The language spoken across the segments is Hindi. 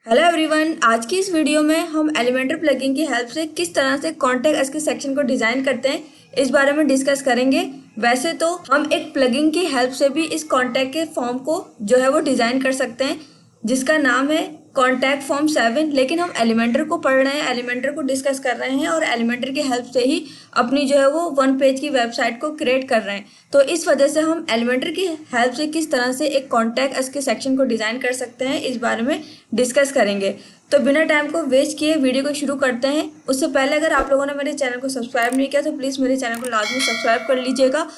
हेलो एवरीवन, आज की इस वीडियो में हम एलिमेंटर प्लगइन की हेल्प से किस तरह से कॉन्टैक्ट अस के सेक्शन को डिज़ाइन करते हैं इस बारे में डिस्कस करेंगे। वैसे तो हम एक प्लगइन की हेल्प से भी इस कॉन्टैक्ट के फॉर्म को जो है वो डिज़ाइन कर सकते हैं जिसका नाम है कॉन्टैक्ट फॉर्म 7। लेकिन हम एलिमेंटर को पढ़ रहे हैं, एलिमेंटर को डिस्कस कर रहे हैं और एलिमेंटर की हेल्प से ही अपनी जो है वो 1 पेज की वेबसाइट को क्रिएट कर रहे हैं। तो इस वजह से हम एलिमेंटर की हेल्प से किस तरह से एक कॉन्टैक्ट अस के सेक्शन को डिज़ाइन कर सकते हैं इस बारे में डिस्कस करेंगे। तो बिना टाइम को वेस्ट किए वीडियो को शुरू करते हैं। उससे पहले अगर आप लोगों ने मेरे चैनल को सब्सक्राइब नहीं किया तो प्लीज़ मेरे चैनल को लाजमी सब्सक्राइब कर लीजिएगा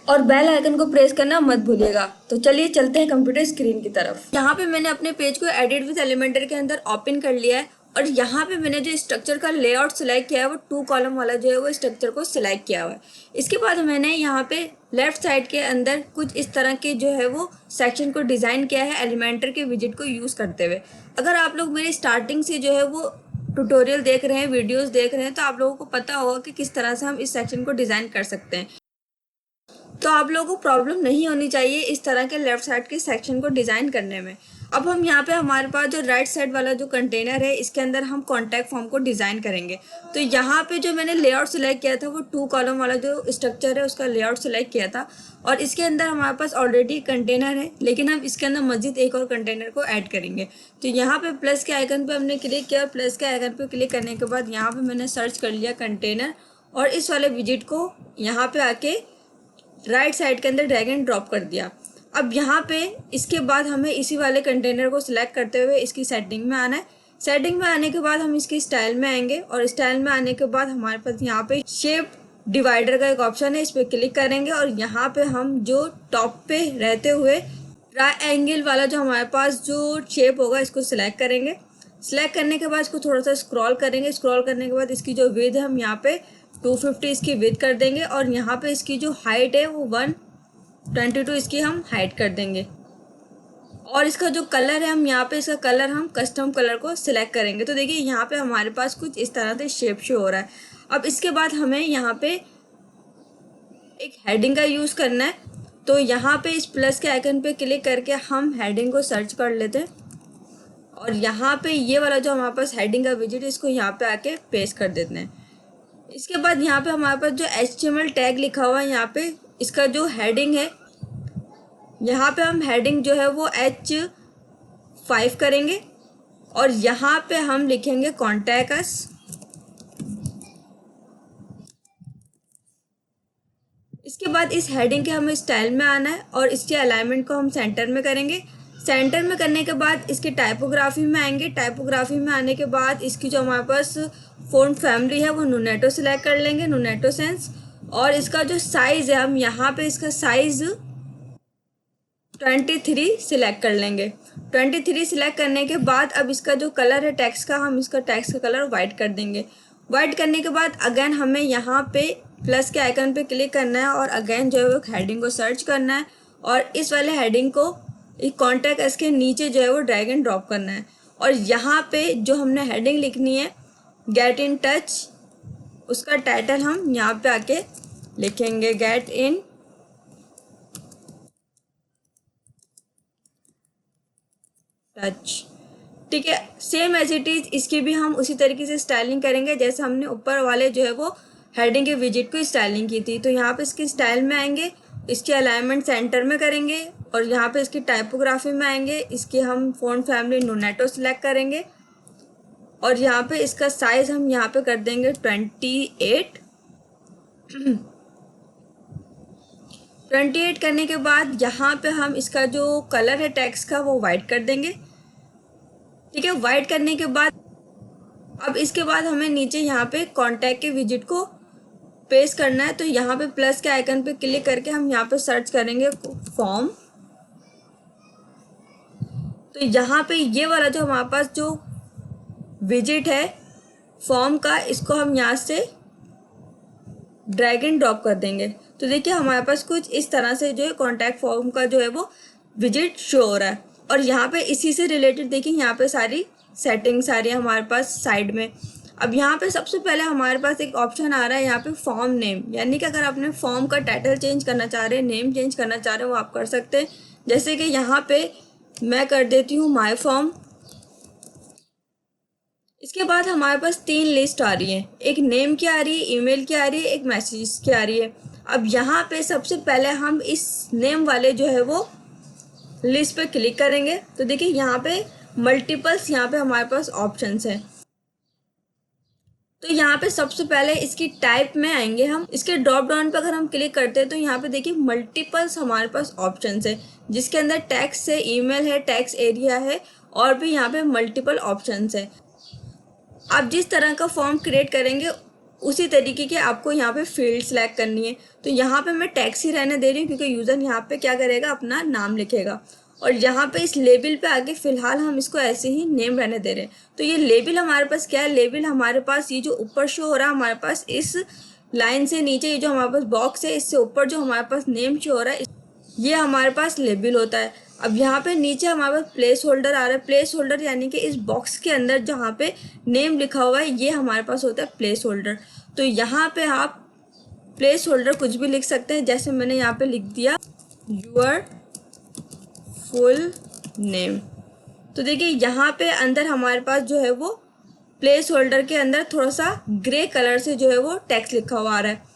और बेल आइकन को प्रेस करना मत भूलिएगा। तो चलिए चलते हैं कंप्यूटर स्क्रीन की तरफ। यहाँ पे मैंने अपने पेज को एडिट विद एलिमेंटर के अंदर ओपन कर लिया है और यहाँ पे मैंने जो स्ट्रक्चर का लेआउट सिलेक्ट किया है वो 2 कॉलम वाला जो है वो स्ट्रक्चर को सिलेक्ट किया हुआ है। इसके बाद मैंने यहाँ पे लेफ्ट साइड के अंदर कुछ इस तरह के जो है वो सेक्शन को डिज़ाइन किया है एलिमेंटर के विजिट को यूज़ करते हुए। अगर आप लोग मेरी स्टार्टिंग से जो है वो ट्यूटोरियल देख रहे हैं, वीडियोज़ देख रहे हैं, तो आप लोगों को पता होगा कि किस तरह से हम इस सेक्शन को डिज़ाइन कर सकते हैं। तो आप लोगों को प्रॉब्लम नहीं होनी चाहिए इस तरह के लेफ्ट साइड के सेक्शन को डिज़ाइन करने में। अब हम यहाँ पे हमारे पास जो राइट साइड वाला जो कंटेनर है इसके अंदर हम कॉन्टैक्ट फॉर्म को डिज़ाइन करेंगे। तो यहाँ पे जो मैंने लेआउट सेलेक्ट किया था वो 2 कॉलम वाला जो स्ट्रक्चर है उसका लेआउट सेलेक्ट किया था और इसके अंदर हमारे पास ऑलरेडी कंटेनर है, लेकिन हम इसके अंदर मज़ीद एक और कंटेनर को ऐड करेंगे। तो यहाँ पे प्लस के आइकन पर हमने क्लिक किया और प्लस के आइकन पर क्लिक करने के बाद यहाँ पर मैंने सर्च कर लिया कंटेनर और इस वाले विजिट को यहाँ पर आके राइट साइड के अंदर ड्रैग एंड ड्रॉप कर दिया। अब यहाँ पे इसके बाद हमें इसी वाले कंटेनर को सिलेक्ट करते हुए इसकी सेटिंग में आना है। सेटिंग में आने के बाद हम इसकी स्टाइल में आएंगे और स्टाइल में आने के बाद हमारे पास यहाँ पे शेप डिवाइडर का एक ऑप्शन है, इस पर क्लिक करेंगे और यहाँ पे हम जो टॉप पे रहते हुए ट्रायंगल वाला जो हमारे पास जो शेप होगा इसको सिलेक्ट करेंगे। सिलेक्ट करने के बाद इसको थोड़ा सा स्क्रॉल करेंगे। स्क्रॉल करने के बाद इसकी जो विड्थ है हम यहाँ पे 250 इसकी विड्थ कर देंगे और यहाँ पे इसकी जो हाइट है वो 122 इसकी हम हाइट कर देंगे। और इसका जो कलर है हम यहाँ पे इसका कलर हम कस्टम कलर को सिलेक्ट करेंगे। तो देखिए यहाँ पे हमारे पास कुछ इस तरह से शेप शो हो रहा है। अब इसके बाद हमें यहाँ पे एक हेडिंग का यूज़ करना है। तो यहाँ पे इस प्लस के आइकन पे क्लिक करके हम हेडिंग को सर्च कर लेते हैं और यहाँ पे ये वाला जो हमारे पास हेडिंग का विजिट है इसको यहाँ पे आके पेस्ट कर देते हैं। इसके बाद यहाँ पे हमारे पास जो HTML टैग लिखा हुआ है यहाँ पे इसका जो हेडिंग है यहाँ पे हम हेडिंग जो है वो H5 करेंगे और यहाँ पे हम लिखेंगे कॉन्टैक्ट अस। इसके बाद इस हेडिंग के हमें स्टाइल में आना है और इसके अलाइनमेंट को हम सेंटर में करेंगे। सेंटर में करने के बाद इसकी टाइपोग्राफी में आएंगे। टाइपोग्राफी में आने के बाद इसकी जो हमारे पास फ़ॉन्ट फैमिली है वो नुनेटो सेलेक्ट कर लेंगे, नुनेटो सेंस। और इसका जो साइज़ है हम यहाँ पे इसका साइज़ 23 सिलेक्ट कर लेंगे। 23 सिलेक्ट करने के बाद अब इसका जो कलर है टेक्स्ट का, हम इसका टेक्स्ट का कलर वाइट कर देंगे। वाइट करने के बाद अगेन हमें यहाँ पे प्लस के आइकन पे क्लिक करना है और अगेन जो है वो हेडिंग को सर्च करना है और इस वाले हेडिंग को एक कॉन्टैक्ट इसके नीचे जो है वो ड्रैग एंड ड्रॉप करना है। और यहाँ पे जो हमने हेडिंग लिखनी है गेट इन टच, उसका टाइटल हम यहाँ पे आके लिखेंगे गेट इन टच। ठीक है, सेम एज इट इज़ इसकी भी हम उसी तरीके से स्टाइलिंग करेंगे जैसे हमने ऊपर वाले जो है वो हेडिंग के विजिट को स्टाइलिंग की थी। तो यहाँ पे इसकी स्टाइल में आएंगे, इसके अलाइनमेंट सेंटर में करेंगे और यहाँ पे इसकी टाइपोग्राफी में आएंगे। इसकी हम फ़ॉन्ट फैमिली नुनेटो सेलेक्ट करेंगे और यहाँ पे इसका साइज़ हम यहाँ पे कर देंगे 28। 28 करने के बाद यहाँ पे हम इसका जो कलर है टेक्स्ट का वो वाइट कर देंगे। ठीक है, वाइट करने के बाद अब इसके बाद हमें नीचे यहाँ पे कॉन्टैक्ट के विजिट को पेस्ट करना है। तो यहाँ पे प्लस के आइकन पे क्लिक करके हम यहाँ पे सर्च करेंगे फॉर्म। तो यहाँ पे ये वाला जो हमारे पास जो विजिट है फॉर्म का, इसको हम यहाँ से ड्रैग एंड ड्रॉप कर देंगे। तो देखिए हमारे पास कुछ इस तरह से जो है कॉन्टैक्ट फॉर्म का जो है वो विजिट शो हो रहा है। और यहाँ पे इसी से रिलेटेड देखिए यहाँ पे सारी सेटिंग सारी हमारे पास साइड में। अब यहाँ पे सबसे पहले हमारे पास एक ऑप्शन आ रहा है यहाँ पे फॉर्म नेम, यानी कि अगर आपने फॉर्म का टाइटल चेंज करना चाह रहे हैं, नेम चेंज करना चाह रहे हैं, वो आप कर सकते हैं। जैसे कि यहाँ पे मैं कर देती हूँ माय फॉर्म इसके बाद हमारे पास 3 लिस्ट आ रही हैं, एक नेम की आ रही है, ईमेल की आ रही है, एक मैसेज की आ रही है। अब यहाँ पे सबसे पहले हम इस नेम वाले जो है वो लिस्ट पे क्लिक करेंगे तो देखिए यहाँ पे मल्टीपल्स यहाँ पे हमारे पास ऑप्शंस हैं। तो यहाँ पे सबसे पहले इसकी टाइप में आएंगे हम, इसके ड्रॉप डाउन पे अगर हम क्लिक करते हैं तो यहाँ पे देखिए मल्टीपल्स हमारे पास ऑप्शंस है, जिसके अंदर टेक्स्ट है, ईमेल है, टेक्स्ट एरिया है और भी यहाँ पे मल्टीपल ऑप्शंस है। आप जिस तरह का फॉर्म क्रिएट करेंगे उसी तरीके की आपको यहाँ पे फील्ड सेलेक्ट करनी है। तो यहाँ पे मैं टेक्स्ट ही रहने दे रही हूँ क्योंकि यूज़र यहाँ पे क्या करेगा, अपना नाम लिखेगा। और यहाँ पे इस लेबल पे आगे फ़िलहाल हम इसको ऐसे ही नेम रहने दे रहे हैं। तो ये लेबल हमारे पास क्या है, लेबल हमारे पास ये जो ऊपर शो हो रहा है हमारे पास इस लाइन से नीचे, ये जो हमारे पास बॉक्स है इससे ऊपर जो हमारे पास नेम शो हो रहा है ये हमारे पास लेबल होता है। अब यहाँ पे नीचे हमारे पास प्लेस होल्डर आ रहा है, प्लेस होल्डर यानी कि इस बॉक्स के अंदर जहाँ पे नेम लिखा हुआ है ये हमारे पास होता है प्लेस होल्डर। तो यहाँ पे आप प्लेस होल्डर कुछ भी लिख सकते हैं, जैसे मैंने यहाँ पे लिख दिया योर फुल नेम। तो देखिए यहाँ पे अंदर हमारे पास जो है वो प्लेस होल्डर के अंदर थोड़ा सा ग्रे कलर से जो है वो टेक्स्ट लिखा हुआ आ रहा है।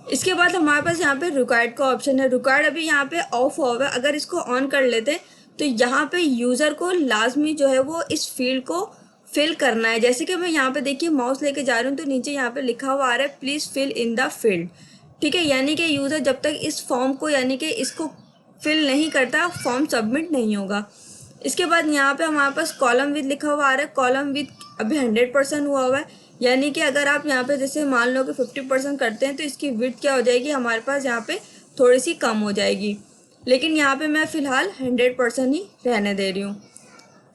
इसके बाद हमारे पास यहाँ पे रिक्वायर्ड का ऑप्शन है, रिक्वायर्ड अभी यहाँ पे ऑफ हुआ है, अगर इसको ऑन कर लेते हैं तो यहाँ पे यूज़र को लाजमी जो है वो इस फील्ड को फिल करना है। जैसे कि मैं यहाँ पे देखिए माउस लेके जा रही हूँ तो नीचे यहाँ पे लिखा हुआ आ रहा है please fill in the field. ठीक है, यानी कि यूज़र जब तक इस फॉर्म को यानी कि इसको फिल नहीं करता फॉर्म सबमिट नहीं होगा। इसके बाद यहाँ पे हमारे पास कॉलम विद लिखा हुआ आ रहा है, कॉलम विद अभी 100% हुआ है, यानी कि अगर आप यहाँ पे जैसे मान लो कि 50% करते हैं तो इसकी विड्थ क्या हो जाएगी, हमारे पास यहाँ पे थोड़ी सी कम हो जाएगी। लेकिन यहाँ पे मैं फ़िलहाल 100% ही रहने दे रही हूँ।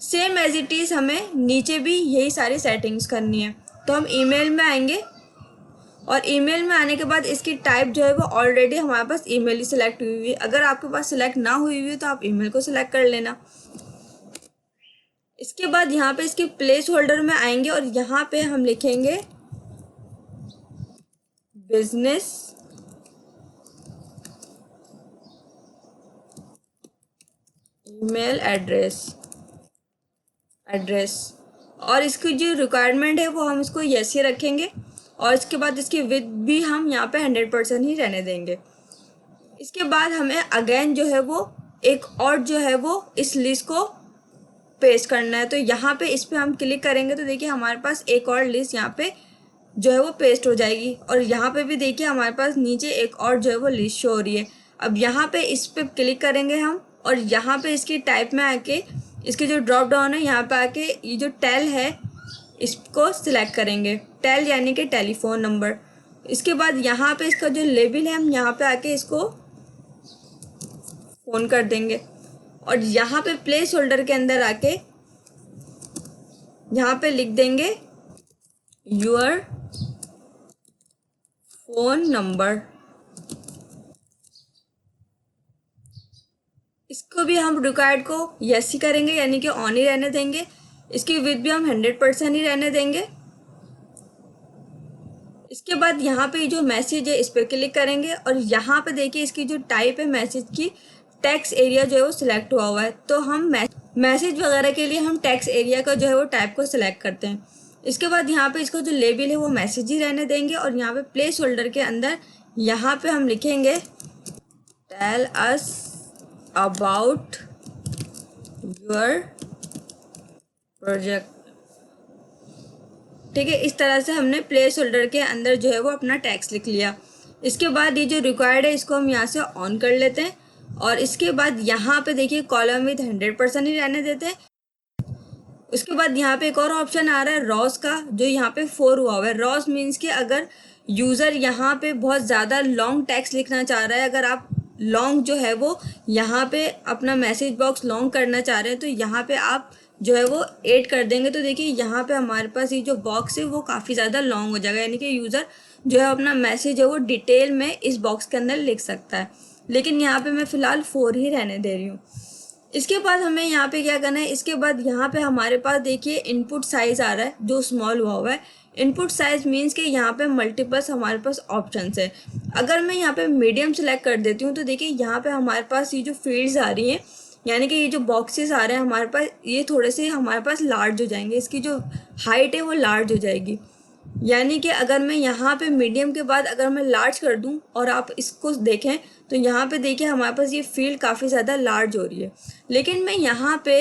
सेम एज इट इज़ हमें नीचे भी यही सारी सेटिंग्स करनी है। तो हम ईमेल में आएंगे और ईमेल में आने के बाद इसकी टाइप जो है वो ऑलरेडी हमारे पास ईमेल ही सिलेक्ट हुई हुई है। अगर आपके पास सिलेक्ट ना हुई हुई है तो आप ईमेल को सिलेक्ट कर लेना। इसके बाद यहाँ पे इसके प्लेस होल्डर में आएंगे और यहाँ पे हम लिखेंगे बिजनेस ईमेल एड्रेस और इसकी जो रिक्वायरमेंट है वो हम इसको यस ही रखेंगे और इसके बाद इसकी विड्थ भी हम यहाँ पे 100% ही रहने देंगे। इसके बाद हमें अगेन जो है वो एक और जो है वो इस लिस्ट को पेस्ट करना है। तो यहाँ पे इस पर हम क्लिक करेंगे तो देखिए हमारे पास एक और लिस्ट यहाँ पे जो है वो पेस्ट हो जाएगी और यहाँ पे भी देखिए हमारे पास नीचे एक और जो है वो लिस्ट शो हो रही है। अब यहाँ पे इस पर क्लिक करेंगे हम और यहाँ पे इसकी टाइप में आके इसकी जो ड्रॉप डाउन है यहाँ पे आके ये जो टेल है इसको सिलेक्ट करेंगे, टेल यानी कि टेलीफोन नंबर। इसके बाद यहाँ पे इसका जो लेबल है हम यहाँ पे आके इसको फ़ोन कर देंगे और यहाँ पे प्लेस होल्डर के अंदर आके यहाँ पे लिख देंगे योर फोन नंबर। इसको भी हम रिक्वायर्ड को यस ही करेंगे यानी कि ऑन ही रहने देंगे। इसकी विड्थ भी हम 100% ही रहने देंगे। इसके बाद यहाँ पे जो मैसेज है इस पर क्लिक करेंगे और यहाँ पे देखिए इसकी जो टाइप है मैसेज की टेक्स्ट एरिया जो है वो सिलेक्ट हुआ है। तो हम मैसेज वगैरह के लिए हम टेक्स्ट एरिया का जो है वो टाइप को सिलेक्ट करते हैं। इसके बाद यहाँ पे इसका जो लेबल है वो मैसेज ही रहने देंगे और यहाँ पे प्लेस होल्डर के अंदर यहाँ पे हम लिखेंगे tell us about your project. ठीक है, इस तरह से हमने प्लेस होल्डर के अंदर जो है वो अपना टेक्स्ट लिख लिया। इसके बाद ये जो रिक्वायर्ड है इसको हम यहाँ से ऑन कर लेते हैं और इसके बाद यहाँ पे देखिए कॉलम विद 100% ही रहने देते हैं। उसके बाद यहाँ पे एक और ऑप्शन आ रहा है रॉस का, जो यहाँ पे 4 हुआ है। रॉस मीन्स कि अगर यूज़र यहाँ पे बहुत ज़्यादा लॉन्ग टेक्स्ट लिखना चाह रहा है, अगर आप लॉन्ग जो है वो यहाँ पे अपना मैसेज बॉक्स लॉन्ग करना चाह रहे हैं तो यहाँ पे आप जो है वो ऐड कर देंगे। तो देखिए यहाँ पे हमारे पास ये जो बॉक्स है वो काफ़ी ज़्यादा लॉन्ग हो जाएगा, यानी कि यूज़र जो है अपना मैसेज है वो डिटेल में इस बॉक्स के अंदर लिख सकता है। लेकिन यहाँ पे मैं फ़िलहाल 4 ही रहने दे रही हूँ। इसके बाद हमें यहाँ पे क्या करना है, इसके बाद यहाँ पे हमारे पास देखिए इनपुट साइज़ आ रहा है जो स्मॉल हुआ है। इनपुट साइज़ मीन्स कि यहाँ पे मल्टीपल्स हमारे पास ऑप्शंस है। अगर मैं यहाँ पे मीडियम सेलेक्ट कर देती हूँ तो देखिए यहाँ पे हमारे पास ये जो फील्ड्स आ रही हैं यानी कि ये जो बॉक्सेस आ रहे हैं हमारे पास, ये थोड़े से हमारे पास लार्ज हो जाएंगे, इसकी जो हाइट है वो लार्ज हो जाएगी। यानी कि अगर मैं यहाँ पे मीडियम के बाद अगर मैं लार्ज कर दूँ और आप इसको देखें तो यहाँ पे देखिए हमारे पास ये फील्ड काफ़ी ज़्यादा लार्ज हो रही है, लेकिन मैं यहाँ पे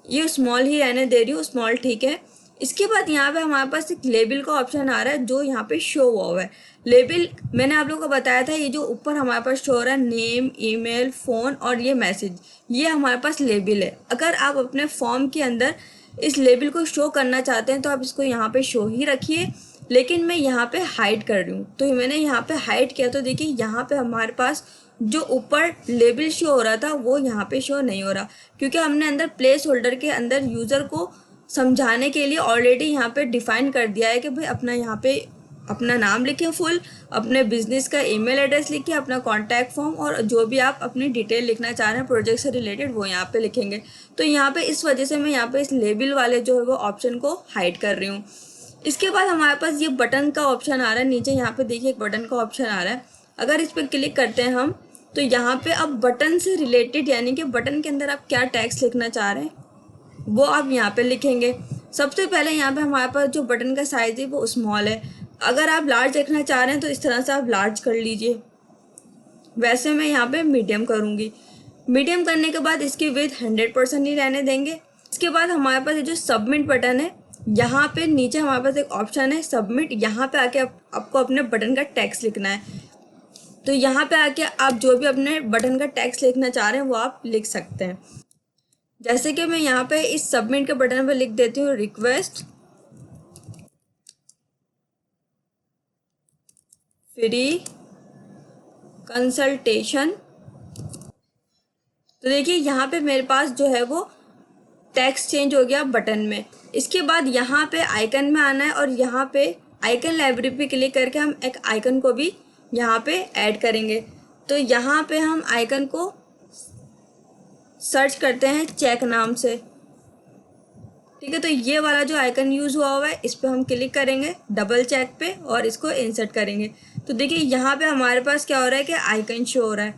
ये स्मॉल ही रहने दे रही हूँ, स्मॉल ठीक है। इसके बाद यहाँ पे हमारे पास एक लेबल का ऑप्शन आ रहा है जो यहाँ पे शो हुआ है। लेबल मैंने आप लोगों को बताया था, ये जो ऊपर हमारे पास शो हो रहा है नेम, ईमेल, फ़ोन और ये मैसेज, ये हमारे पास लेबल है। अगर आप अपने फॉर्म के अंदर इस लेबल को शो करना चाहते हैं तो आप इसको यहाँ पे शो ही रखिए, लेकिन मैं यहाँ पे हाइड कर रही हूँ। तो मैंने यहाँ पे हाइड किया तो देखिए यहाँ पे हमारे पास जो ऊपर लेबल शो हो रहा था वो यहाँ पे शो नहीं हो रहा, क्योंकि हमने अंदर प्लेस होल्डर के अंदर यूज़र को समझाने के लिए ऑलरेडी यहाँ पे डिफाइन कर दिया है कि भाई अपना यहाँ पे अपना नाम लिखें फुल, अपने बिजनेस का ईमेल एड्रेस लिखिए, अपना कॉन्टैक्ट फॉर्म और जो भी आप अपनी डिटेल लिखना चाह रहे हैं प्रोजेक्ट से रिलेटेड वो यहाँ पे लिखेंगे। तो यहाँ पे इस वजह से मैं यहाँ पे इस लेबल वाले जो है वो ऑप्शन को हाइड कर रही हूँ। इसके बाद हमारे पास ये बटन का ऑप्शन आ रहा है नीचे, यहाँ पे देखिए एक बटन का ऑप्शन आ रहा है। अगर इस पर क्लिक करते हैं हम तो यहाँ पे अब बटन से रिलेटेड यानी कि बटन के अंदर आप क्या टैक्स लिखना चाह रहे हैं वो आप यहाँ पे लिखेंगे। सबसे पहले यहाँ पे हमारे पास जो बटन का साइज है वो स्मॉल है, अगर आप लार्ज रखना चाह रहे हैं तो इस तरह से आप लार्ज कर लीजिए। वैसे मैं यहाँ पे मीडियम करूँगी। मीडियम करने के बाद इसकी विड्थ 100% ही रहने देंगे। इसके बाद हमारे पास ये जो सबमिट बटन है, यहाँ पे नीचे हमारे पास एक ऑप्शन है सबमिट, यहाँ पे आके आपको अपने बटन का टेक्स्ट लिखना है। तो यहाँ पे आके आप जो भी अपने बटन का टेक्स्ट लिखना चाह रहे हैं वो आप लिख सकते हैं। जैसे कि मैं यहाँ पे इस सबमिट के बटन पे लिख देती हूँ रिक्वेस्ट फ्री कंसल्टेशन। तो देखिए यहाँ पे मेरे पास जो है वो टेक्स्ट चेंज हो गया बटन में। इसके बाद यहाँ पे आइकन में आना है और यहाँ पे आइकन लाइब्रेरी पे क्लिक करके हम एक आइकन को भी यहाँ पे ऐड करेंगे। तो यहाँ पे हम आइकन को सर्च करते हैं चेक नाम से, ठीक है। तो ये वाला जो आइकन यूज़ हुआ है इस पर हम क्लिक करेंगे डबल चेक पे और इसको इंसर्ट करेंगे। तो देखिए यहाँ पे हमारे पास क्या हो रहा है कि आइकन शो हो रहा है।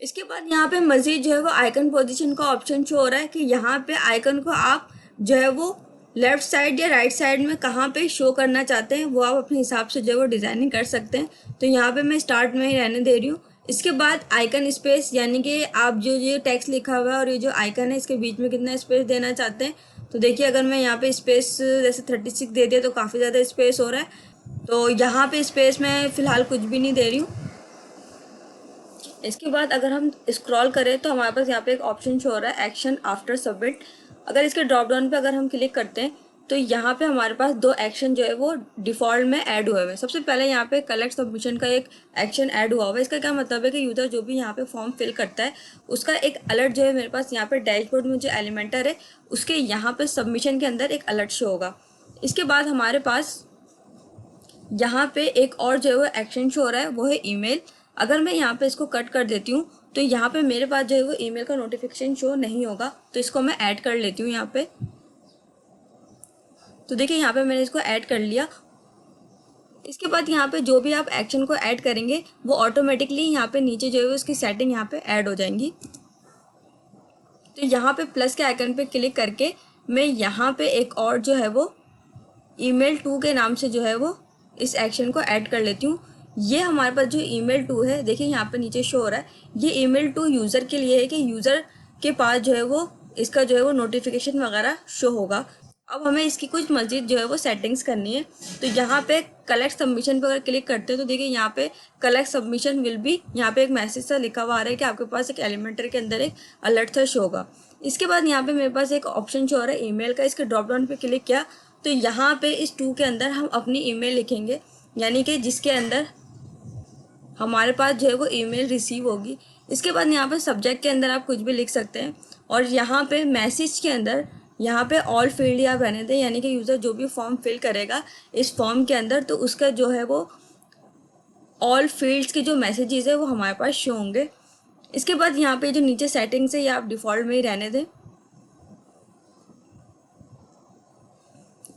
इसके बाद यहाँ पे मज़ीद जो है वो आइकन पोजीशन का ऑप्शन शो हो रहा है कि यहाँ पे आइकन को आप जो है वो लेफ़्ट साइड या राइट साइड में कहाँ पे शो करना चाहते हैं वो आप अपने हिसाब से जो है वो डिज़ाइनिंग कर सकते हैं। तो यहाँ पे मैं स्टार्ट में ही रहने दे रही हूँ। इसके बाद आइकन स्पेस यानी कि आप जो ये टेक्स्ट लिखा हुआ है और ये जो आइकन है इसके बीच में कितना स्पेस देना चाहते हैं। तो देखिए अगर मैं यहाँ पे स्पेस जैसे 36 दे दिया तो काफ़ी ज़्यादा स्पेस हो रहा है, तो यहाँ पे स्पेस मैं फ़िलहाल कुछ भी नहीं दे रही हूँ। इसके बाद अगर हम स्क्रॉल करें तो हमारे पास यहाँ पे एक ऑप्शन शो हो रहा है एक्शन आफ्टर सबमिट। अगर इसके ड्रॉप डाउन पे अगर हम क्लिक करते हैं तो यहाँ पे हमारे पास दो एक्शन जो है वो डिफ़ॉल्ट में ऐड हुए हुए हैं। सबसे पहले यहाँ पे कलेक्ट सबमिशन का एक एक्शन ऐड हुआ हुआ है। इसका क्या मतलब है कि यूज़र जो भी यहाँ पे फॉर्म फिल करता है उसका एक अलर्ट जो है मेरे पास यहाँ पे डैशबोर्ड में जो एलिमेंटर है उसके यहाँ पे सबमिशन के अंदर एक अलर्ट शो होगा। इसके बाद हमारे पास यहाँ पे एक और जो है वो एक्शन शो हो रहा है वो है ईमेल। अगर मैं यहाँ पे इसको कट कर देती हूँ तो यहाँ पे मेरे पास जो है वो ईमेल का नोटिफिकेशन शो नहीं होगा, तो इसको मैं ऐड कर लेती हूँ यहाँ पे। तो देखिए यहाँ पे मैंने इसको ऐड कर लिया। इसके बाद यहाँ पे जो भी आप एक्शन को ऐड करेंगे वो ऑटोमेटिकली यहाँ पे नीचे जो है उसकी सेटिंग यहाँ पे ऐड हो जाएंगी। तो यहाँ पे प्लस के आइकन पे क्लिक करके मैं यहाँ पे एक और जो है वो ईमेल 2 के नाम से जो है वो इस एक्शन को ऐड कर लेती हूँ। ये हमारे पास जो ईमेल 2 है देखिए यहाँ पे नीचे शो हो रहा है, ये ईमेल 2 यूज़र के लिए है कि यूज़र के पास जो है वो इसका जो है वो नोटिफिकेशन वगैरह शो होगा। अब हमें इसकी कुछ मज़ीद जो है वो सेटिंग्स करनी है। तो यहाँ पे कलेक्ट सबमिशन पर अगर क्लिक करते हैं तो देखिए यहाँ पे कलेक्ट सबमिशन विल बी, यहाँ पे एक मैसेज सा लिखा हुआ आ रहा है कि आपके पास एक एलिमेंटर के अंदर एक अलर्ट सा शो होगा। इसके बाद यहाँ पे मेरे पास एक ऑप्शन शो हो रहा है ईमेल का। इसके ड्रॉप डाउन पे क्लिक किया तो यहाँ पे इस 2 के अंदर हम अपनी ईमेल लिखेंगे, यानी कि जिसके अंदर हमारे पास जो है वो ईमेल रिसीव होगी। इसके बाद यहाँ पे सब्जेक्ट के अंदर आप कुछ भी लिख सकते हैं और यहाँ पे मैसेज के अंदर यहाँ पे ऑल फील्ड आप रहने दें, यानी कि यूज़र जो भी फॉर्म फिल करेगा इस फॉर्म के अंदर तो उसका जो है वो ऑल फील्ड्स के जो मैसेजेस है वो हमारे पास शो होंगे। इसके बाद यहाँ पे जो नीचे सेटिंग्स है ये आप डिफ़ॉल्ट में ही रहने दें।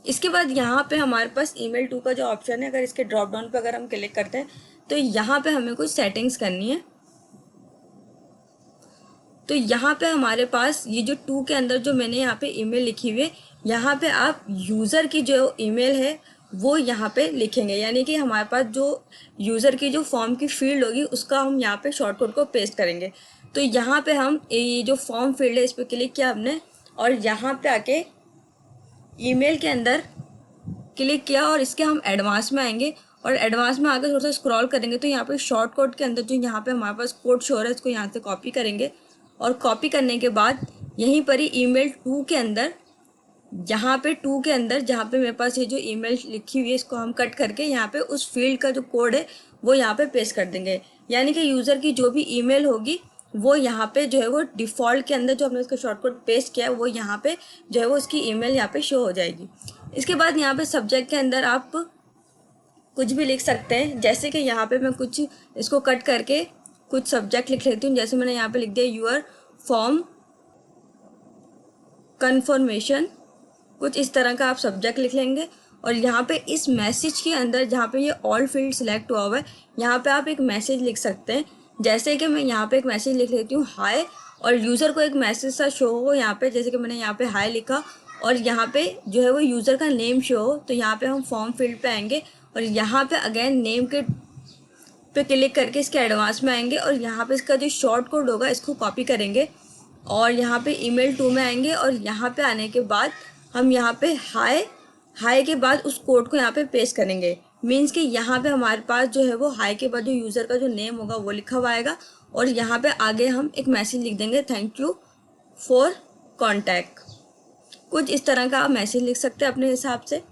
इसके बाद यहाँ पे हमारे पास ईमेल 2 का जो ऑप्शन है, अगर इसके ड्रॉप डाउन पे अगर हम क्लिक करते हैं तो यहाँ पे हमें कुछ सेटिंग्स करनी है। तो यहाँ पे हमारे पास ये जो टू के अंदर जो मैंने यहाँ पे ईमेल लिखी हुई है, यहाँ पे आप यूज़र की जो ईमेल है वो यहाँ पे लिखेंगे, यानी कि हमारे पास जो यूज़र की जो फॉर्म की फील्ड होगी उसका हम यहाँ पे शॉर्टकट को पेस्ट करेंगे। तो यहाँ पे हम ये जो फॉर्म फील्ड है इस पर क्लिक किया हमने और यहाँ पे आके ईमेल के अंदर क्लिक किया और इसके हम एडवांस में आएंगे और एडवांस में आकर थोड़ा सा स्क्रॉल करेंगे तो यहाँ पे शॉर्ट कोड के अंदर जो यहाँ पे हमारे पास कोड शो है इसको यहाँ से कॉपी करेंगे और कॉपी करने के बाद यहीं पर ही ईमेल 2 के अंदर, यहाँ पे 2 के अंदर जहाँ पे मेरे पास ये जो ईमेल लिखी हुई है इसको हम कट करके यहाँ पे उस फील्ड का जो कोड है वो यहाँ पे पेस्ट कर देंगे। यानी कि यूज़र की जो भी ईमेल होगी वो यहाँ पे जो है वो डिफ़ॉल्ट के अंदर जो हमने उसका शॉर्टकट पेस्ट किया है वो यहाँ पे जो है वो उसकी ईमेल यहाँ पे शो हो जाएगी। इसके बाद यहाँ पे सब्जेक्ट के अंदर आप कुछ भी लिख सकते हैं, जैसे कि यहाँ पे मैं कुछ इसको कट करके कुछ सब्जेक्ट लिख लेती हूँ। जैसे मैंने यहाँ पे लिख दिया यूर फॉर्म कन्फर्मेशन, कुछ इस तरह का आप सब्जेक्ट लिख लेंगे। और यहाँ पे इस मैसेज के अंदर जहाँ पे ये ऑल फील्ड सिलेक्ट हुआ हुआ है यहाँ पे आप एक मैसेज लिख सकते हैं। जैसे कि मैं यहाँ पे एक मैसेज लिख लेती हूँ हाय, और यूज़र को एक मैसेज सा शो हो यहाँ पे, जैसे कि मैंने यहाँ पे हाय लिखा और यहाँ पे जो है वो यूज़र का नेम शो हो। तो यहाँ पे हम फॉर्म फील्ड पे आएंगे और यहाँ पे अगेन नेम के पे क्लिक करके इसके एडवांस में आएंगे और यहाँ पे इसका जो शॉर्ट कोड होगा इसको कॉपी करेंगे और यहाँ पे ईमेल 2 में आएंगे और यहाँ पे आने के बाद हम यहाँ पे हाय के बाद उस कोड को यहाँ पे पेस्ट करेंगे। मीन्स कि यहाँ पे हमारे पास जो है वो हाय के बाद जो यूज़र का जो नेम होगा वो लिखा हुआ आएगा और यहाँ पे आगे हम एक मैसेज लिख देंगे थैंक यू फॉर कॉन्टैक्ट। कुछ इस तरह का आप मैसेज लिख सकते हैं अपने हिसाब से।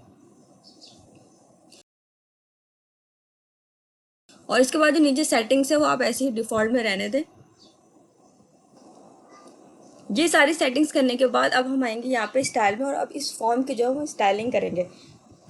और इसके बाद जो नीचे सेटिंग्स है वो आप ऐसे ही डिफ़ॉल्ट में रहने दें। ये सारी सेटिंग्स करने के बाद अब हम आएंगे यहाँ पे स्टाइल में और अब इस फॉर्म की जो है वो स्टाइलिंग करेंगे।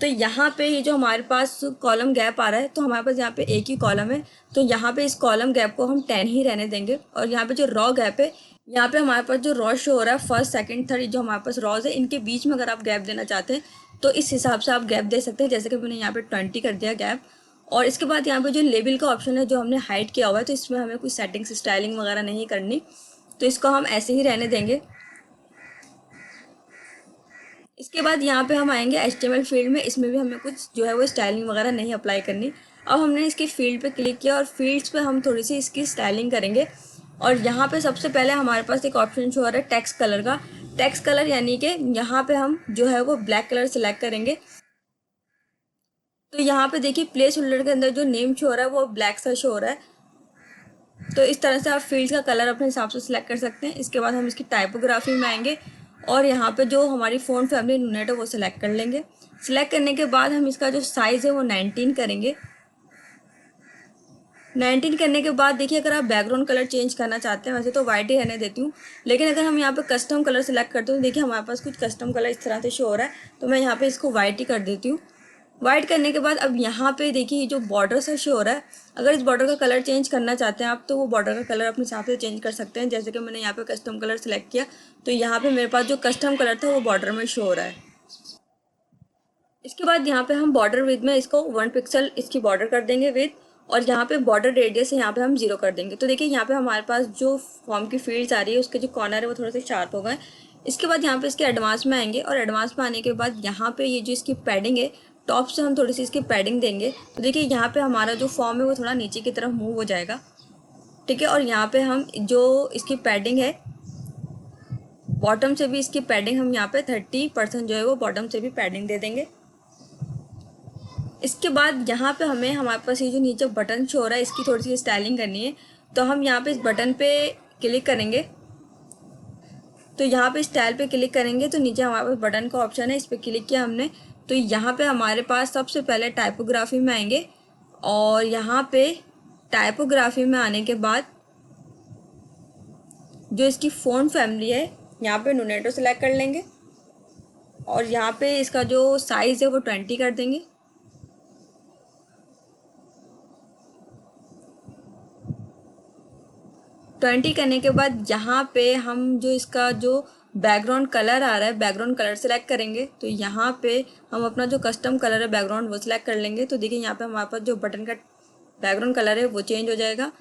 तो यहाँ पे ये जो हमारे पास कॉलम गैप आ रहा है तो हमारे पास यहाँ पे एक ही कॉलम है, तो यहाँ पे इस कॉलम गैप को हम 10 ही रहने देंगे। और यहाँ पे जो रॉ गैप है यहाँ पे हमारे पास जो रॉ शो हो रहा है फर्स्ट सेकंड थर्ड जो हमारे पास रॉज है इनके बीच में अगर आप गैप देना चाहते हैं तो इस हिसाब से आप गैप दे सकते हैं। जैसे कि मैंने यहाँ पे 20 कर दिया गैप। और इसके बाद यहाँ पे जो लेबल का ऑप्शन है जो हमने हाइड किया हुआ है तो इसमें हमें कुछ सेटिंग्स स्टाइलिंग वगैरह नहीं करनी, तो इसको हम ऐसे ही रहने देंगे। इसके बाद यहाँ पे हम आएंगे HTML फील्ड में, इसमें भी हमें कुछ जो है वो स्टाइलिंग वगैरह नहीं अप्लाई करनी। अब हमने इसकी फील्ड पे क्लिक किया और फील्ड्स पे हम थोड़ी सी इसकी स्टाइलिंग करेंगे। और यहाँ पे सबसे पहले हमारे पास एक ऑप्शन शो हो रहा है टेक्स्ट कलर का। टेक्स्ट कलर यानी कि यहाँ पे हम जो है वो ब्लैक कलर सेलेक्ट करेंगे। तो यहाँ पे देखिए प्लेस होल्डर के अंदर जो नेम शो हो रहा है वो ब्लैक सा शो हो रहा है। तो इस तरह से आप फील्ड का कलर अपने हिसाब से सिलेक्ट कर सकते हैं। इसके बाद हम इसकी टाइपोग्राफी में आएंगे और यहाँ पे जो हमारी फ़ॉन्ट फैमिली यूनिट है वो सिलेक्ट कर लेंगे। सिलेक्ट करने के बाद हम इसका जो साइज़ है वो 19 करेंगे। 19 करने के बाद देखिए अगर आप बैकग्राउंड कलर चेंज करना चाहते हैं, वैसे तो वाइट ही रहने देती हूँ, लेकिन अगर हम यहाँ पे कस्टम कलर सेलेक्ट करते हैं तो देखिए हमारे पास कुछ कस्टम कलर इस तरह से शो हो रहा है, तो मैं यहाँ पे इसको वाइट ही कर देती हूँ। वाइट करने के बाद अब यहाँ पे देखिए जो बॉर्डर सा शो हो रहा है, अगर इस बॉर्डर का कलर चेंज करना चाहते हैं आप तो वो बॉर्डर का कलर अपने हिसाब से चेंज कर सकते हैं। जैसे कि मैंने यहाँ पे कस्टम कलर सेलेक्ट किया तो यहाँ पे मेरे पास जो कस्टम कलर था वो बॉर्डर में शो हो रहा है। इसके बाद यहाँ पे हम बॉर्डर विद में इसको 1 पिक्सल इसकी बॉर्डर कर देंगे विद, और यहाँ पे बॉर्डर रेडियस है यहाँ पे हम 0 कर देंगे। तो देखिए यहाँ पे हमारे पास जो फॉर्म की फील्ड्स आ रही है उसके जो कॉर्नर है वो थोड़े से शार्प हो गए। इसके बाद यहाँ पे इसके एडवांस में आएंगे और एडवांस में आने के बाद यहाँ पे ये जो इसकी पैडिंग है टॉप से हम थोड़ी सी इसकी पैडिंग देंगे। तो देखिए यहाँ पे हमारा जो फॉर्म है वो थोड़ा नीचे की तरफ मूव हो जाएगा, ठीक है। और यहाँ पे हम जो इसकी पैडिंग है बॉटम से भी इसकी पैडिंग हम यहाँ पे 30% जो है वो बॉटम से भी पैडिंग दे देंगे। इसके बाद यहाँ पे हमें हमारे पास ये जो नीचे बटन शो हो रहा है इसकी थोड़ी सी स्टाइलिंग करनी है, तो हम यहाँ पे इस बटन पे क्लिक करेंगे। तो यहाँ पे स्टाइल पे क्लिक करेंगे तो नीचे हमारे पास बटन का ऑप्शन है, इस पर क्लिक किया हमने तो यहाँ पे हमारे पास सबसे पहले टाइपोग्राफी में आएंगे और यहाँ पे टाइपोग्राफी में आने के बाद जो इसकी फ़ॉन्ट फैमिली है यहाँ पे नुनेटो सेलेक्ट कर लेंगे और यहाँ पे इसका जो साइज़ है वो 20 कर देंगे। करने के बाद यहाँ पे हम जो इसका जो बैकग्राउंड कलर आ रहा है बैकग्राउंड कलर सेलेक्ट करेंगे। तो यहाँ पे हम अपना जो कस्टम कलर है बैकग्राउंड वो सिलेक्ट कर लेंगे। तो देखिए यहाँ पे हमारे पास जो बटन का बैकग्राउंड कलर है वो चेंज हो जाएगा।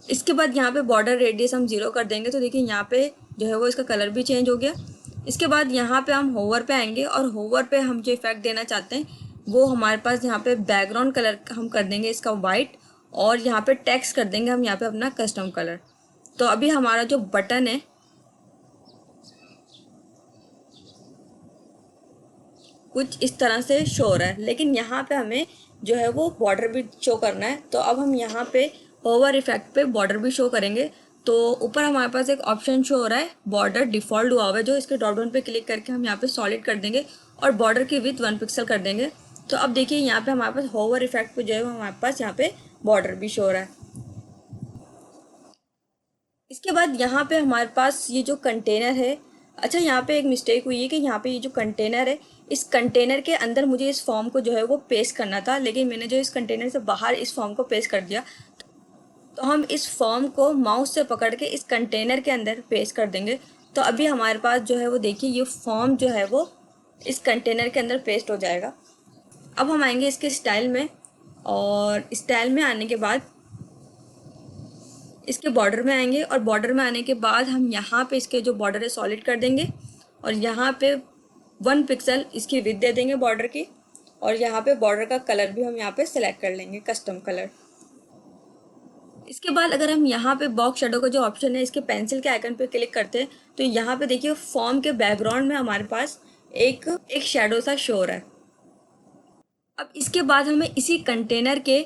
इसके बाद यहाँ पे बॉर्डर रेडियस हम 0 कर देंगे, तो देखिए यहाँ पे जो है वो इसका कलर भी चेंज हो गया। इसके बाद यहाँ पे हम होवर पे आएंगे और होवर पे हम जो इफेक्ट देना चाहते हैं वो हमारे पास यहाँ पे बैकग्राउंड कलर हम कर देंगे इसका वाइट, और यहाँ पे टेक्स्ट कर देंगे हम यहाँ पे अपना कस्टम कलर। तो अभी हमारा जो बटन है कुछ इस तरह से शो हो रहा है, लेकिन यहाँ पे हमें जो है वो बॉर्डर भी शो करना है। तो अब हम यहाँ पे होवर इफेक्ट पे बॉर्डर भी शो करेंगे। तो ऊपर हमारे पास एक ऑप्शन शो हो रहा है बॉर्डर डिफ़ॉल्ट हुआ हुआ है, जो इसके ड्रॉप डाउन पे क्लिक करके हम यहाँ पे सॉलिड कर देंगे और बॉर्डर की विड्थ 1 पिक्सल कर देंगे। तो अब देखिए यहाँ पे हमारे पास होवर इफेक्ट पे जो है हमारे पास यहाँ पे बॉर्डर भी शो हो रहा है। इसके बाद यहाँ पे हमारे पास ये जो कंटेनर है, अच्छा यहाँ पे एक मिस्टेक हुई है कि यहाँ पे ये जो कंटेनर है, इस कंटेनर के अंदर मुझे इस फॉर्म को जो है वो पेस्ट करना था, लेकिन मैंने जो इस कंटेनर से बाहर इस फॉर्म को पेस्ट कर दिया। तो हम इस फॉर्म को माउस से पकड़ के इस कंटेनर के अंदर पेस्ट कर देंगे। तो अभी हमारे पास जो है वो देखिए ये फॉर्म जो है वो इस कंटेनर के अंदर पेस्ट हो जाएगा। अब हम आएंगे इसके स्टाइल में, और स्टाइल में आने के बाद इसके बॉर्डर में आएंगे, और बॉर्डर में आने के बाद हम यहाँ पे इसके जो बॉर्डर है सॉलिड कर देंगे, और यहाँ पे 1 पिक्सल इसकी विड्थ दे देंगे बॉर्डर की, और यहाँ पे बॉर्डर का कलर भी हम यहाँ पे सिलेक्ट कर लेंगे कस्टम कलर। इसके बाद अगर हम यहाँ पे बॉक्स शेडो का जो ऑप्शन है इसके पेंसिल के आइकन पे क्लिक करते हैं, तो यहाँ पे देखिए फॉर्म के बैकग्राउंड में हमारे पास एक शेडो सा शो हो रहा है। अब इसके बाद हमें इसी कंटेनर के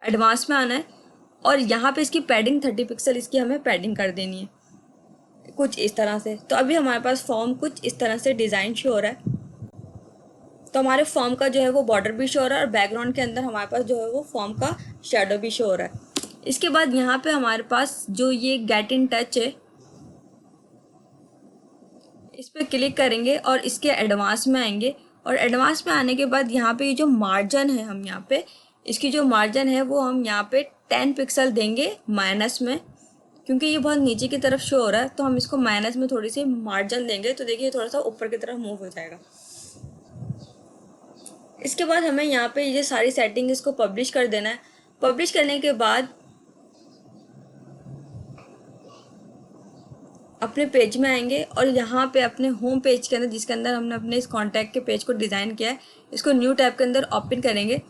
एडवांस में आना है, और यहाँ पे इसकी पैडिंग 30 पिक्सल इसकी हमें पैडिंग कर देनी है कुछ इस तरह से। तो अभी हमारे पास फॉर्म कुछ इस तरह से डिज़ाइन शो हो रहा है। तो हमारे फॉर्म का जो है वो बॉर्डर भी शो हो रहा है, और बैकग्राउंड के अंदर हमारे पास जो है वो फॉर्म का शेडो भी शो हो रहा है। इसके बाद यहाँ पे हमारे पास जो ये गेट इन टच है इस पर क्लिक करेंगे और इसके एडवांस में आएंगे, और एडवांस में आने के बाद यहाँ पे ये जो मार्जिन है हम यहाँ पे इसकी जो मार्जिन है वो हम यहाँ पे 10 पिक्सल देंगे माइनस में, क्योंकि ये बहुत नीचे की तरफ शो हो रहा है। तो हम इसको माइनस में थोड़ी सी मार्जिन देंगे, तो देखिए थोड़ा सा ऊपर की तरफ मूव हो जाएगा। इसके बाद हमें यहाँ पे ये सारी सेटिंग इसको पब्लिश कर देना है। पब्लिश करने के बाद अपने पेज में आएंगे, और यहाँ पे अपने होम पेज के अंदर जिसके अंदर हमने अपने इस कॉन्टैक्ट के पेज को डिज़ाइन किया है इसको न्यू टैब के अंदर ओपन करेंगे।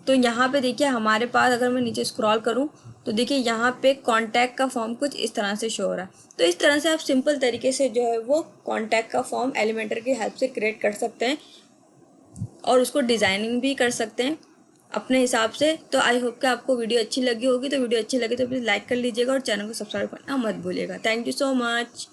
तो यहाँ पे देखिए हमारे पास अगर मैं नीचे स्क्रॉल करूँ तो देखिए यहाँ पे कॉन्टैक्ट का फॉर्म कुछ इस तरह से शो हो रहा है। तो इस तरह से आप सिंपल तरीके से जो है वो कॉन्टैक्ट का फॉर्म एलिमेंटर की हेल्प से क्रिएट कर सकते हैं, और उसको डिज़ाइनिंग भी कर सकते हैं अपने हिसाब से। तो आई होप कि आपको वीडियो अच्छी लगी होगी। तो वीडियो अच्छी लगी तो प्लीज़ लाइक कर लीजिएगा और चैनल को सब्सक्राइब करना मत भूलिएगा। Thank you so much.